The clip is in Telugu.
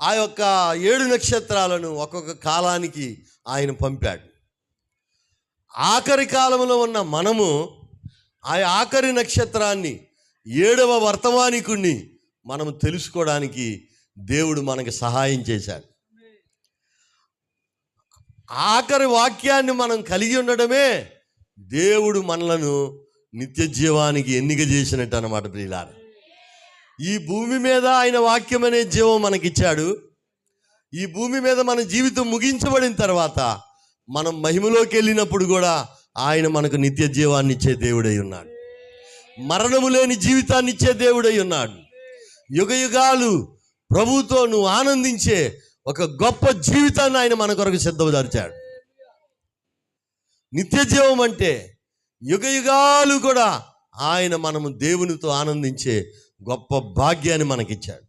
ఆ యొక్క 7 నక్షత్రాలను ఒక్కొక్క కాలానికి ఆయన పంపాడు. ఆఖరి కాలంలో ఉన్న మనము ఆ ఆఖరి నక్షత్రాన్ని 7వ వర్తమానికుణ్ణి మనం తెలుసుకోవడానికి దేవుడు మనకు సహాయం చేశాడు. ఆఖరి వాక్యాన్ని మనం కలిగి ఉండడమే దేవుడు మనలను నిత్య జీవానికి ఎన్నిక చేసినట్టు అన్నమాట. ప్రియులారా, ఈ భూమి మీద ఆయన వాక్యం అనే జీవం మనకిచ్చాడు. ఈ భూమి మీద మన జీవితం ముగించబడిన తర్వాత మనం మహిమలోకి వెళ్ళినప్పుడు కూడా ఆయన మనకు నిత్య జీవాన్ని ఇచ్చే దేవుడై ఉన్నాడు. మరణము లేని జీవితాన్ని ఇచ్చే దేవుడై ఉన్నాడు. యుగ యుగాలు ప్రభువుతో నువ్వు ఆనందించే ఒక గొప్ప జీవితాన్ని ఆయన మన కొరకు సిద్ధపరిచాడు. నిత్య జీవం అంటే యుగ యుగాలు కూడా ఆయన మనము దేవునితో ఆనందించే గొప్ప భాగ్యాన్ని మనకిచ్చాడు.